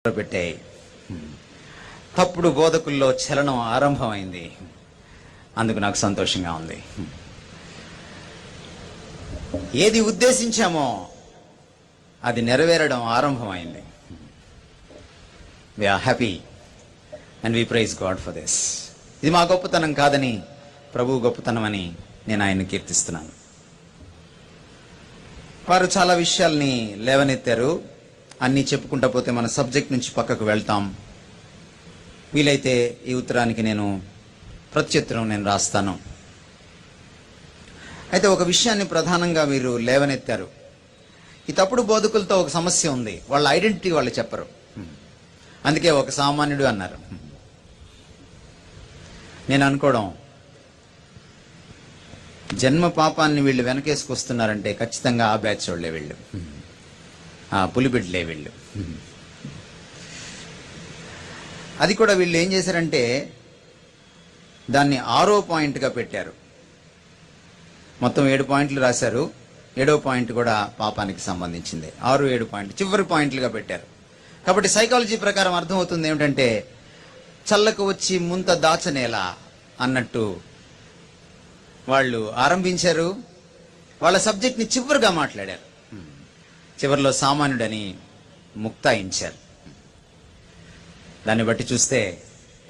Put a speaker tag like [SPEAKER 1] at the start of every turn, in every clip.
[SPEAKER 1] పెట్టాయి. తప్పుడు బోధకుల్లో చలనం ఆరంభమైంది. అందుకు నాకు సంతోషంగా ఉంది. ఏది ఉద్దేశించామో అది నెరవేరడం ఆరంభమైంది. We are happy and we praise God for this. ఇది మా గొప్పతనం కాదని, ప్రభువు గొప్పతనం అని నేను ఆయన్ని కీర్తిస్తున్నాను. వారు చాలా విషయాల్ని లేవనెత్తారు. అన్నీ చెప్పుకుంటా పోతే మన సబ్జెక్ట్ నుంచి పక్కకు వెళ్తాం. వీలైతే ఈ ఉత్తరానికి నేను ప్రత్యుత్తరం నేను రాస్తాను. అయితే ఒక విషయాన్ని ప్రధానంగా వీరు లేవనెత్తారు. ఈ తప్పుడు బోధకులతో ఒక సమస్య ఉంది. వాళ్ళ ఐడెంటిటీ వాళ్ళు చెప్పరు. అందుకే ఒక సామాన్యుడు అన్నారు. నేను అనుకోవడం, జన్మ పాపాన్ని వీళ్ళు వెనకేసుకొస్తున్నారంటే ఖచ్చితంగా ఆ బ్యాచ్ వాళ్ళే వీళ్ళు, ఆ పులిబిడ్లే వీళ్ళు. అది కూడా వీళ్ళు ఏం చేశారంటే దాన్ని 6వ పాయింట్గా పెట్టారు. మొత్తం 7 పాయింట్లు రాశారు. 7వ పాయింట్ కూడా పాపానికి సంబంధించింది. 6, 7 పాయింట్లు చివరి పాయింట్లుగా పెట్టారు. కాబట్టి సైకాలజీ ప్రకారం అర్థమవుతుంది ఏమిటంటే, చల్లకు వచ్చి ముంత దాచనేలా అన్నట్టు వాళ్ళు ఆరంభించారు. వాళ్ళ సబ్జెక్ట్ని చివరిగా మాట్లాడారు. చివరిలో సామాన్యుడని ముక్తాయించారు. దాన్ని బట్టి చూస్తే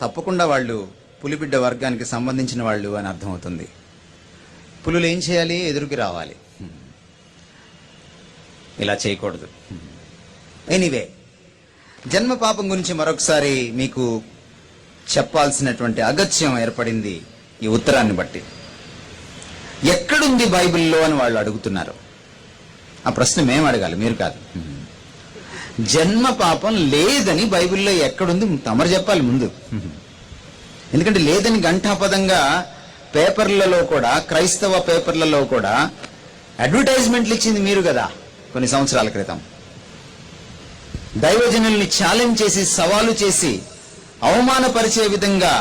[SPEAKER 1] తప్పకుండా వాళ్ళు పులిబిడ్డ వర్గానికి సంబంధించిన వాళ్ళు అని అర్థమవుతుంది. పులులు ఏం చేయాలి? ఎదురుకి రావాలి. ఇలా చేయకూడదు. ఎనీవే, జన్మ పాపం గురించి మరొకసారి మీకు చెప్పాల్సినటువంటి అగత్యం ఏర్పడింది ఈ ఉత్తరాన్ని బట్టి. ఎక్కడుంది బైబిల్లో అని వాళ్ళు అడుగుతున్నారు. ఆ ప్రశ్న మేము అడగాలి, మీరు కాదు. జన్మ పాపం లేదని బైబిల్లో ఎక్కడుంది తమరు చెప్పాలి ముందు. ఎందుకంటే లేదని ఘంటాపదంగా పేపర్లలో కూడా, క్రైస్తవ పేపర్లలో కూడా అడ్వర్టైజ్మెంట్లు ఇచ్చింది మీరు కదా కొన్ని సంవత్సరాల క్రితం. దైవజనుల్ని ఛాలెంజ్ చేసి, సవాలు చేసి, అవమానపరిచే విధంగా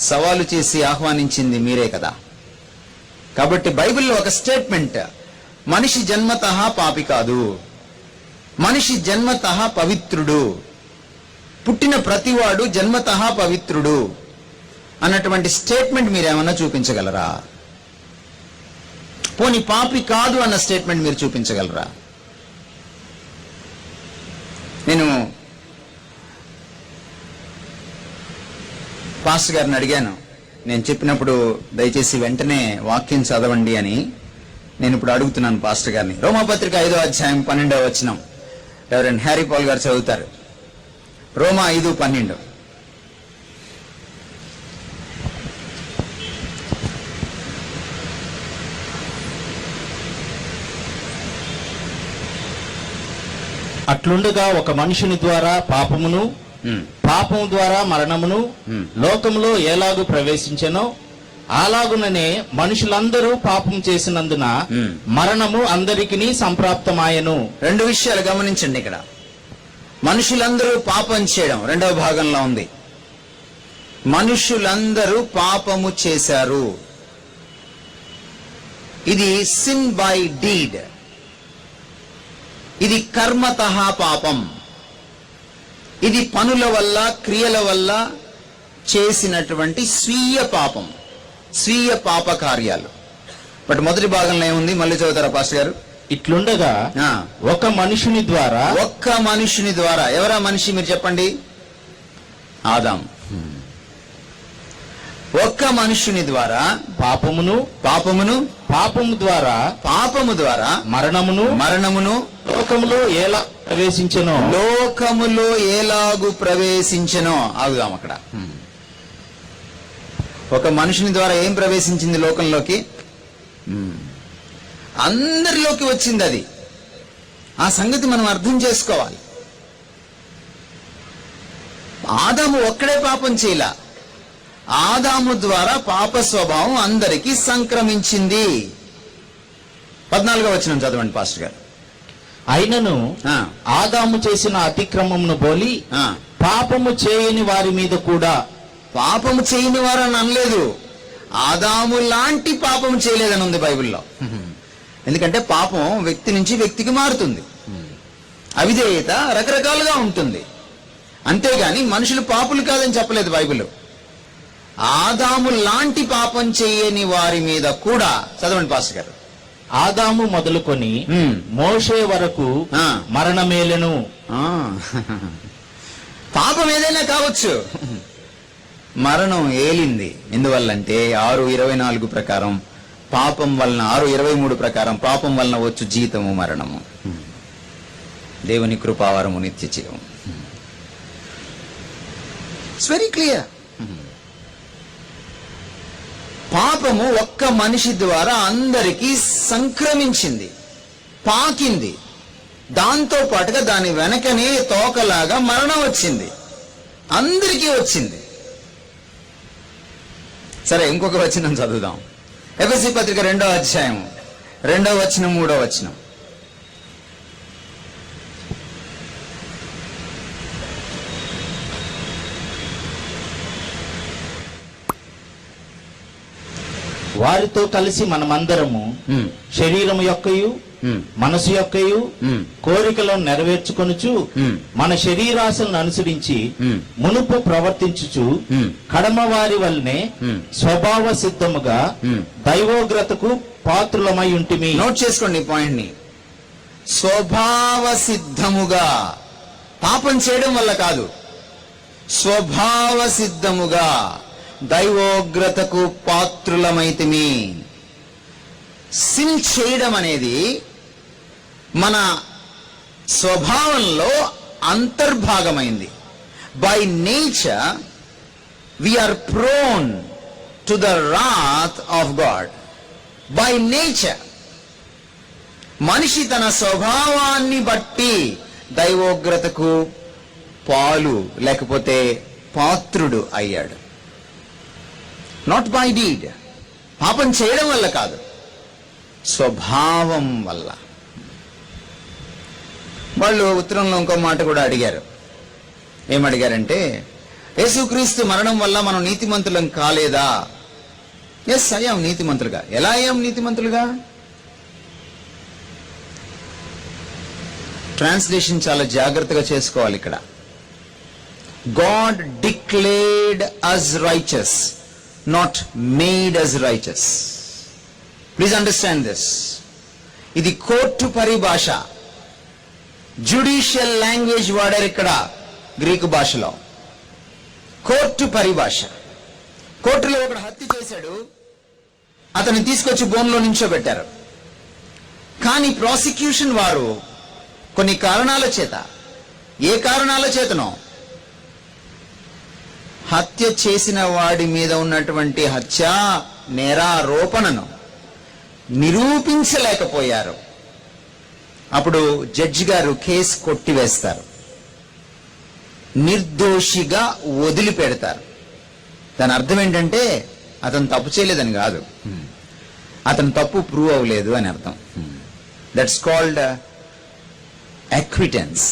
[SPEAKER 1] సవాలు చేసి ఆహ్వానించింది మీరే కదా. కాబట్టి బైబిల్లో ఒక స్టేట్మెంట్, మనిషి జన్మతః పాపి కాదు, మనిషి జన్మతః పవిత్రుడు, పుట్టిన ప్రతివాడు జన్మతః పవిత్రుడు అన్నటువంటి స్టేట్మెంట్ మీరేమన్నా చూపించగలరా? పోనీ పాపి కాదు అన్న స్టేట్మెంట్ మీరు చూపించగలరా? నేను పాస్టర్ గారిని అడిగాను, నేను చెప్పినప్పుడు దయచేసి వెంటనే వాక్యం చదవండి అని. నేను ఇప్పుడు అడుగుతున్నాను పాస్టర్ గారిని. రోమాపత్రిక 5వ అధ్యాయం 12వ వచనం రెవరెండ్ హ్యారీ పాల్ గారు చదువుతారు. రోమా 5:12.
[SPEAKER 2] అట్లుండగా ఒక మనుషుని ద్వారా పాపమును, పాపము ద్వారా మరణమును లోకములో ఎలాగూ ప్రవేశించెనో అలాగుననే మనుషులందరూ పాపం చేసినందున మరణము అందరికీ సంప్రాప్తమాయను.
[SPEAKER 1] 2 విషయాలు గమనించండి. ఇక్కడ మనుషులందరూ పాపం చేయడం 2వ భాగంలో ఉంది. మనుషులందరూ పాపము చేశారు. ఇది సిన్ బై డీడ్, ఇది కర్మతః పాపం. ఇది పనుల వల్ల, క్రియల వల్ల చేసినటువంటి స్వీయ పాపం, స్వీయ పాప కార్యాలు. బట్ మొదటి భాగంలో ఏముంది? మళ్ళీ చదువుతారా పాస్టర్ గారు?
[SPEAKER 2] ఇట్లుండగా ఒక మనుషుని ద్వారా,
[SPEAKER 1] ఒక్క మనుషుని ద్వారా. ఎవరా మనిషి మీరు చెప్పండి? ఆదాము. ఒక్క మనుషుని ద్వారా పాపము ద్వారా మరణమును
[SPEAKER 2] లోకములో ఎలా
[SPEAKER 1] లోకములో ఎలాగు ప్రవేశించెనో. ఆగుదాం అక్కడ. ఒక మనుషుని ద్వారా ఏం ప్రవేశించింది లోకంలోకి? అందరిలోకి వచ్చింది అది. ఆ సంగతి మనం అర్థం చేసుకోవాలి. ఆదాము ఒక్కడే పాపం చేయలా. ఆదాము ద్వారా పాప స్వభావం అందరికీ సంక్రమించింది. 14వ వచనం చదవండి పాస్టర్ గారు.
[SPEAKER 2] అయినను ఆదాము చేసిన అతిక్రమమును బోలి పాపము చేయని వారి మీద కూడా,
[SPEAKER 1] పాపము చేయని వారు అని అనలేదు, ఆదాము లాంటి పాపం చేయలేదని ఉంది బైబిల్లో. ఎందుకంటే పాపం వ్యక్తి నుంచి వ్యక్తికి మారుతుంది. అవిధేయత రకరకాలుగా ఉంటుంది. అంతేగాని మనుషులు పాపులు కాదని చెప్పలేదు బైబిల్. ఆదాము లాంటి పాపం చేయని వారి మీద కూడా, చదవండి పాస్టర్ గారు.
[SPEAKER 2] ఆదాము మొదలుకొని మోషే వరకు మరణమేలెను.
[SPEAKER 1] పాపం ఏదైనా కావచ్చు, మరణం ఏలింది. ఎందువల్లంటే 6:24 ప్రకారం పాపం వలన, 6:23 ప్రకారం పాపం వలన వచ్చు జీతము మరణము, దేవుని కృపావరము నిత్య జీవం. It's very clear. పాపము ఒక్క మనిషి ద్వారా అందరికీ సంక్రమించింది, పాకింది. దాంతో పాటుగా దాని వెనకనే తోకలాగా మరణం వచ్చింది, అందరికీ వచ్చింది. సరే, ఇంకొక వచనం చదువుదాం. ఎఫెసీ పత్రిక 2వ అధ్యాయం 2వ వచనం 3వ వచనం.
[SPEAKER 2] వారితో కలిసి మనమందరము శరీరము యొక్కయు మనసు యొక్కయు కోరికలను నెరవేర్చుకొనుచు మన శరీరాశలను అనుసరించి మునుపు ప్రవర్తించుచు కడమవారి వల్లనే స్వభావ సిద్ధముగా దైవోగ్రతకు పాత్రులమై ఉంటిమి.
[SPEAKER 1] నోట్ చేసుకోండి ఈ పాయింట్ ని. స్వభావ సిద్ధముగా, పాపం చేయడం వల్ల కాదు, స్వభావ సిద్ధముగా దైవోగ్రతకు పాత్రులమైతిమి. సిన్ చేయడం అనేది మన స్వభావంలో అంతర్భాగమైంది. By nature we are prone to the wrath of God. By nature మనిషి తన స్వభావాన్ని బట్టి దైవోగ్రతకు పాలు లేకపోతే పాత్రుడు అయ్యాడు. నాట్ బై డీడ్, పాపం చేయడం వల్ల కాదు, స్వభావం వల్ల. వాళ్ళు ఉత్తరంలో ఇంకో మాట కూడా అడిగారు. ఏమడిగారంటే, యేసుక్రీస్తు మరణం వల్ల మనం నీతిమంతులం కాలేదా? ఎస్, అయ్యాం నీతిమంతులుగా. ఎలా అయ్యాం నీతిమంతులుగా? ట్రాన్స్లేషన్ చాలా జాగ్రత్తగా చేసుకోవాలి ఇక్కడ. God declared us righteous, not made us righteous. Please understand this. ఇది కోర్టు పరిభాష, జ్యుడిషియల్ లాంగ్వేజ్ వాడారు ఇక్కడ గ్రీకు భాషలో. కోర్టు పరిభాష. కోర్టులో ఒకడు హత్య చేశాడు, అతన్ని తీసుకొచ్చి బోన్లో నించోబెట్టారు. కానీ ప్రాసిక్యూషన్ వారు కొన్ని కారణాల చేత, ఏ కారణాల చేతనో, హత్య చేసిన వాడి మీద ఉన్నటువంటి హత్య నేరారోపణను నిరూపించలేకపోయారు. అప్పుడు జడ్జి గారు కేసు కొట్టివేస్తారు, నిర్దోషిగా వదిలిపెడతారు. దాని అర్థం ఏంటంటే అతను తప్పు చేయలేదని కాదు, అతను తప్పు ప్రూవ్ అవ్వలేదు అని అర్థం. That's called acquittance.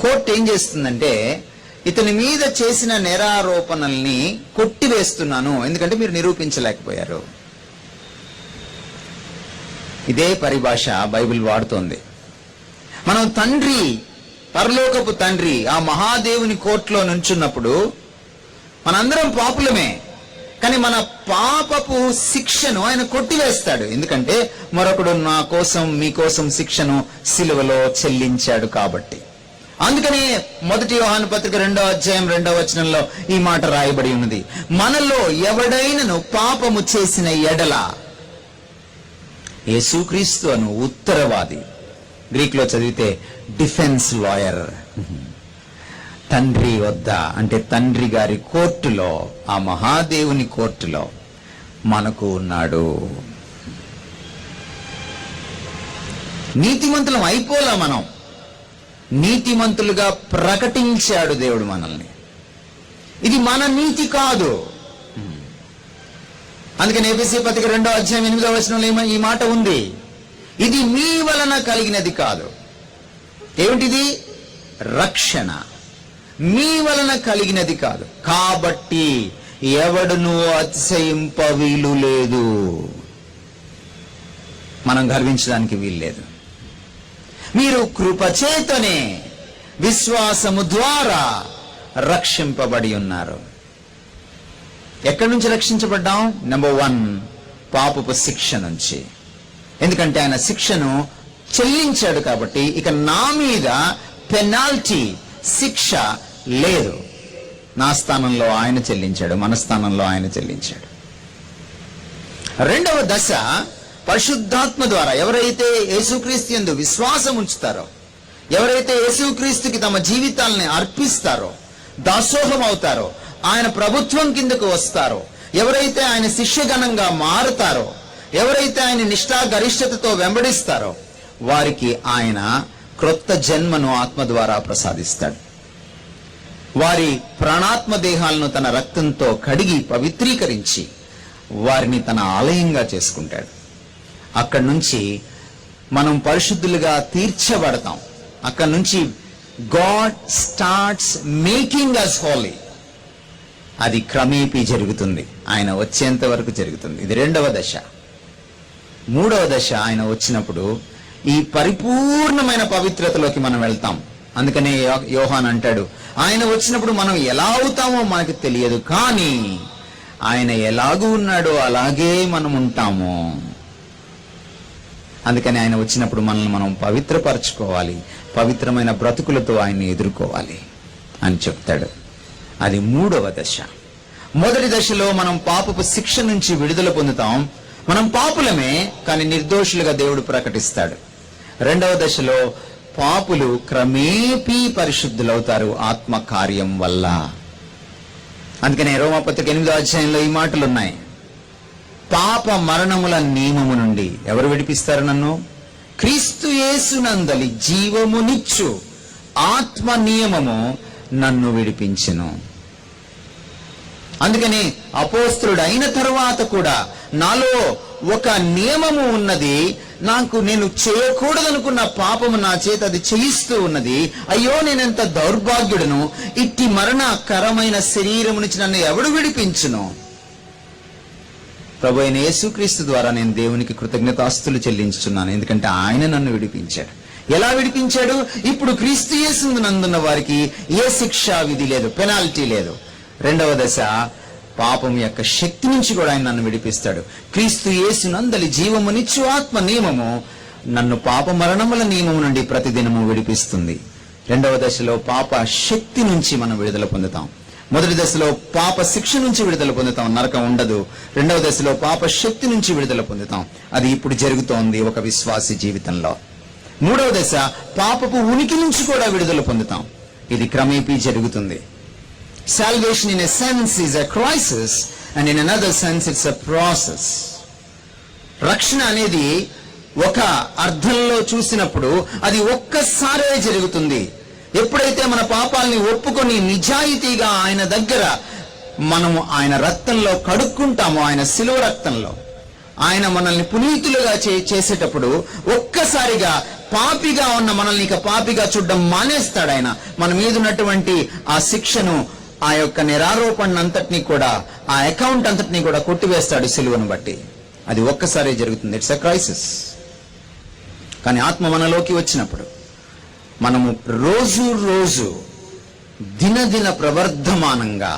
[SPEAKER 1] కోర్టు ఏం చేస్తుందంటే, ఇతని మీద చేసిన నేరారోపణల్ని కొట్టివేస్తున్నాను, ఎందుకంటే మీరు నిరూపించలేకపోయారు. ఇదే పరిభాష బైబిల్ వాడుతోంది. మనం తండ్రి, పరలోకపు తండ్రి ఆ మహాదేవుని కోర్టులో నుంచున్నప్పుడు మనందరం పాపులమే, కానీ మన పాపపు శిక్షను ఆయన కొట్టివేస్తాడు. ఎందుకంటే మరొకడు నా కోసం మీకోసం శిక్షను సిలువలో చెల్లించాడు కాబట్టి. అందుకనే 1 యోహాను పత్రిక 2వ అధ్యాయం 2వ వచనంలో ఈ మాట రాయబడి ఉన్నది. మనలో ఎవడైనను పాపము చేసిన ఎడల యేసుక్రీస్తు అను ఉత్తరవాది, గ్రీక్ లో చదివితే డిఫెన్స్ లాయర్, తండ్రి వద్ద అంటే తండ్రి గారి కోర్టులో, ఆ మహాదేవుని కోర్టులో మనకు ఉన్నాడు. నీతిమంతులం అయిపోలా, మనం నీతిమంతులుగా ప్రకటించాడు దేవుడు మనల్ని. ఇది మన నీతి కాదు. అందుకని ఎఫెసీ పత్రిక 2వ అధ్యాయం 8వ వచనంలో ఈ మాట ఉంది, ఇది మీ వలన కలిగినది కాదు. ఏమిటిది? రక్షణ మీ వలన కలిగినది కాదు, కాబట్టి ఎవడును అతిశయింప వీలు లేదు. మనం గర్వించడానికి వీల్లేదు. మీరు కృపచేతనే విశ్వాసము ద్వారా రక్షింపబడి ఉన్నారు. ఎక్కడి నుంచి రక్షించబడ్డాం? నెంబర్ 1, పాపపు శిక్ష నుంచి. ఎందుకంటే ఆయన శిక్షను చెల్లించాడు కాబట్టి ఇక నా మీద పెనాల్టీ, శిక్ష లేదు. నా స్థానంలో ఆయన చెల్లించాడు, మన స్థానంలో ఆయన చెల్లించాడు. రెండవ దశ, పరిశుద్ధాత్మ ద్వారా ఎవరైతే యేసుక్రీస్తు యందు విశ్వాసం ఉంచుతారో, ఎవరైతే యేసుక్రీస్తుకి తమ జీవితాలని అర్పిస్తారో, దాసోహం అవుతారో, ఆయన ప్రభుత్వం కిందకు వస్తారో, ఎవరైతే ఆయన శిష్యగణంగా మారుతారో, ఎవరైతే ఆయన నిష్ఠా గరిష్ఠతతో వెంబడిస్తారో, వారికి ఆయన క్రొత్త జన్మను ఆత్మ ద్వారా ప్రసాదిస్తాడు. వారి ప్రాణాత్మ దేహాలను తన రక్తంతో కడిగి పవిత్రీకరించి వారిని తన ఆలయంగా చేసుకుంటాడు. అక్కడి నుంచి మనం పరిశుద్ధులుగా తీర్చబడతాం. అక్కడి నుంచి God starts making us holy. అది క్రమేపీ జరుగుతుంది, ఆయన వచ్చేంత వరకు జరుగుతుంది. ఇది రెండవ దశ. మూడవ దశ, ఆయన వచ్చినప్పుడు ఈ పరిపూర్ణమైన పవిత్రతలోకి మనం వెళ్తాం. అందుకనే యోహాన్ అంటాడు, ఆయన వచ్చినప్పుడు మనం ఎలా అవుతామో మనకు తెలియదు, కానీ ఆయన ఎలాగూ ఉన్నాడో అలాగే మనం ఉంటాము. అందుకని ఆయన వచ్చినప్పుడు మనల్ని మనం పవిత్రపరచుకోవాలి, పవిత్రమైన బ్రతుకులతో ఆయన్ని ఎదుర్కోవాలి అని చెప్తాడు. అది మూడవ దశ. మొదటి దశలో మనం పాపపు శిక్ష నుంచి విడుదల పొందుతాం. మనం పాపులమే, కానీ నిర్దోషులుగా దేవుడు ప్రకటిస్తాడు. రెండవ దశలో పాపులు క్రమేపీ పరిశుద్ధులవుతారు ఆత్మ కార్యం వల్ల. అందుకనే రోమాపత్రిక 8వ అధ్యాయంలో ఈ మాటలు ఉన్నాయి. పాప మరణముల నియమము నుండి ఎవరు విడిపిస్తారు నన్ను? క్రీస్తు యేసునందలి జీవమునిచ్చు ఆత్మ నియమము నన్ను విడిపించెను. అందుకని అపోస్తలుడు అయిన తరువాత కూడా నాలో ఒక నియమము ఉన్నది, నేను చేయకూడదనుకున్న పాపము నా చేత అది చేయిస్తూ ఉన్నది. అయ్యో, నేనెంత దౌర్భాగ్యుడను, ఇట్టి మరణకరమైన శరీరము నుంచి నన్ను ఎవడు విడిపించును? ప్రభు అయిన యేసుక్రీస్తు ద్వారా నేను దేవునికి కృతజ్ఞతాస్తులు చెల్లించుచున్నాను, ఎందుకంటే ఆయన నన్ను విడిపించాడు. ఎలా విడిపించాడు? ఇప్పుడు క్రీస్తు యేసునందున్న వారికి ఏ శిక్షా విధి లేదు, పెనాల్టీ లేదు. రెండవ దశ, పాపం యొక్క శక్తి నుంచి కూడా ఆయన నన్ను విడిపిస్తాడు. క్రీస్తు యేసునందలి జీవమునిచ్చు ఆత్మ నియమము నన్ను పాప మరణముల నియమము నుండి ప్రతిదినము విడిపిస్తుంది. రెండవ దశలో పాప శక్తి నుంచి మనం విడుదల పొందుతాం. మొదటి దశలో పాప శిక్ష నుంచి విడుదల పొందుతాం, నరకం ఉండదు. రెండవ దశలో పాప శక్తి నుంచి విడుదల పొందుతాం. అది ఇప్పుడు జరుగుతోంది ఒక విశ్వాసి జీవితంలో. మూడవ దశ, పాపపు ఉనికి నుంచి కూడా విడుదల పొందుతాం. ఇది క్రమేపీ జరుగుతుంది. Salvation in a sense is a crisis, and in another sense it's a process. రక్షణ అనేది ఒక అర్థంలో చూసినప్పుడు అది ఒక్కసారే జరుగుతుంది. ఎప్పుడైతే మన పాపాలని ఒప్పుకొని నిజాయితీగా ఆయన దగ్గర మనము ఆయన రక్తంలో కడుక్కుంటామో, ఆయన శిలువ రక్తంలో ఆయన మనల్ని పునీతులుగా చేసేటప్పుడు ఒక్కసారిగా పాపిగా ఉన్న మనల్ని ఇక పాపిగా చూడడం మానేస్తాడు. ఆయన మన మీద ఉన్నటువంటి ఆ శిక్షను, ఆ యొక్క నిరారోపణ అంతటినీ కూడా, ఆ అకౌంట్ అంతటినీ కూడా కొట్టివేస్తాడు సిలువను బట్టి. అది ఒక్కసారి జరుగుతుంది. It's a crisis. కానీ ఆత్మ మనలోకి వచ్చినప్పుడు మనము రోజు రోజు దినదిన ప్రవర్ధమానంగా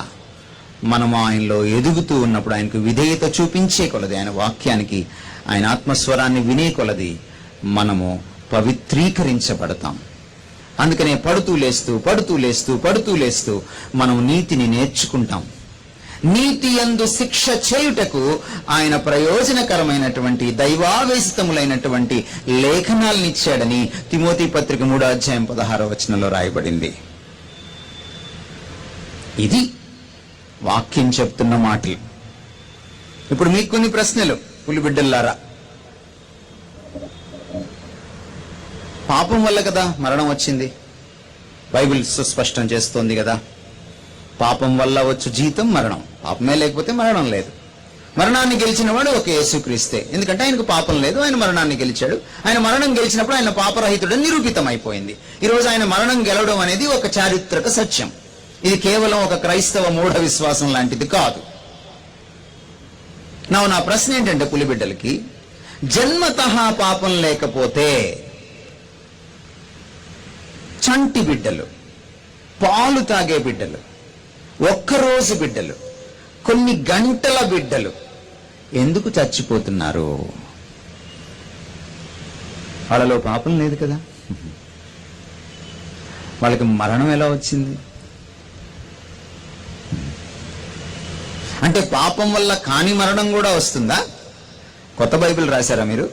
[SPEAKER 1] మనము ఆయనలో ఎదుగుతూ ఉన్నప్పుడు, ఆయనకు విధేయత చూపించే కొలది, ఆయన వాక్యానికి, ఆయన ఆత్మస్వరాన్ని వినే కొలది మనము పవిత్రీకరించబడతాం. అందుకనే పడుతూ లేస్తూ మనం నీతిని నేర్చుకుంటాం. నీతి యందు శిక్ష చేయుటకు ఆయన ప్రయోజనకరమైనటువంటి దైవావేశితములైనటువంటి లేఖనాలను ఇచ్చాడని తిమోతి పత్రిక 3వ అధ్యాయం 16వ వచనంలో రాయబడింది. ఇది వాక్యం చెప్తున్న మాటలు. ఇప్పుడు మీకు కొన్ని ప్రశ్నలు, పులిబిడ్డల్లారా. పాపం వల్ల కదా మరణం వచ్చింది, బైబిల్ సుస్పష్టం చేస్తోంది కదా. పాపం వల్ల వచ్చు జీతం మరణం. పాపమే లేకపోతే మరణం లేదు. మరణాన్ని గెలిచిన వాడు ఒక యేసుక్రీస్తే, ఎందుకంటే ఆయనకు పాపం లేదు, ఆయన మరణాన్ని గెలిచాడు. ఆయన మరణం గెలిచినప్పుడు ఆయన పాపరహితుడని నిరూపితం అయిపోయింది. ఈరోజు ఆయన మరణం గెలవడం అనేది ఒక చారిత్రక సత్యం. ఇది కేవలం ఒక క్రైస్తవ మూఢ విశ్వాసం లాంటిది కాదు. నా ప్రశ్న ఏంటంటే, పులిబిడ్డలకి, జన్మతః పాపం లేకపోతే చంటి బిడ్డలు, పాలు తాగే బిడ్డలు, ఒక్కరోజు బిడ్డలు, కొన్ని గంటల బిడ్డలు ఎందుకు చచ్చిపోతున్నారు? వాళ్ళలో పాపం లేదు కదా, వాళ్ళకి మరణం ఎలా వచ్చింది? అంటే పాపం వల్ల కాని మరణం కూడా వస్తుందా? కొత్త బైబిల్ రాశారా మీరు?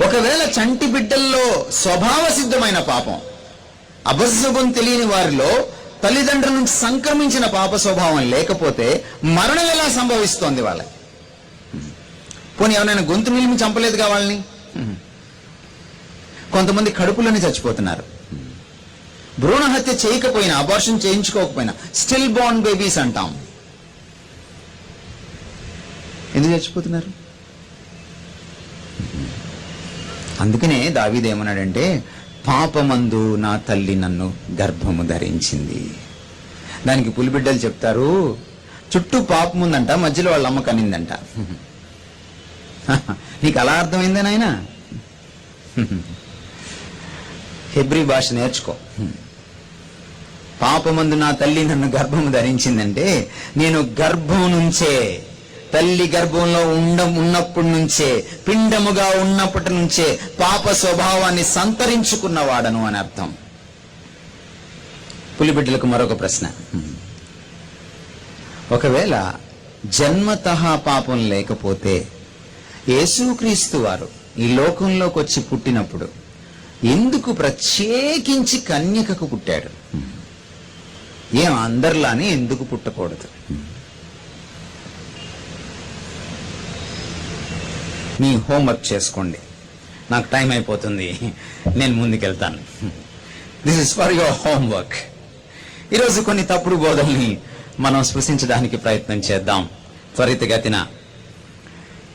[SPEAKER 1] ఒకవేళ చంటి బిడ్డల్లో స్వభావ సిద్ధమైన పాపం, అబద్ధం తెలియని వారిలో తల్లిదండ్రుల నుంచి సంక్రమించిన పాప స్వభావం లేకపోతే మరణం ఎలా సంభవిస్తోంది వాళ్ళకి? పోనీ ఎవరైనా గొంతు నిలిమి చంపలేదుగా వాళ్ళని? కొంతమంది కడుపులోనే చచ్చిపోతున్నారు. భ్రూణ హత్య చేయకపోయినా, అబార్షన్ చేయించుకోకపోయినా స్టిల్ బోర్న్ బేబీస్ అంటాం. ఎందుకు చచ్చిపోతున్నారు? అందుకనే దావీదు ఏమన్నాడంటే, పాపమందు నా తల్లి నన్ను గర్భము ధరించింది. దానికి పులిబిడ్డలు చెప్తారు, చుట్టూ పాపం ఉందంట, మధ్యలో వాళ్ళ అమ్మ కనిందంట. నీకు అలా అర్థమైందే నాయనా? హెబ్రీ భాష నేర్చుకో. పాపమందు నా తల్లి నన్ను గర్భము ధరించిందంటే, నేను గర్భం నుంచే, తల్లి గర్భంలో ఉన్నప్పటి నుంచే, పిండముగా ఉన్నప్పటి నుంచే పాప స్వభావాన్ని సంతరించుకున్నవాడను అని అర్థం. పులిబిడ్డలకు మరొక ప్రశ్న. ఒకవేళ జన్మతః పాపం లేకపోతే యేసుక్రీస్తు వారు ఈ లోకంలోకి వచ్చి పుట్టినప్పుడు ఎందుకు ప్రత్యేకించి కన్యకకు పుట్టాడు? ఏం అందరిలానే ఎందుకు పుట్టకూడదు? మీ హోంవర్క్ చేసుకోండి, నాకు టైం అయిపోతుంది, నేను ముందుకెళ్తాను. This is for your homework. ఈరోజు కొన్ని తప్పుడు బోధల్ని మనం స్పృశించడానికి ప్రయత్నం చేద్దాం త్వరితగతిన.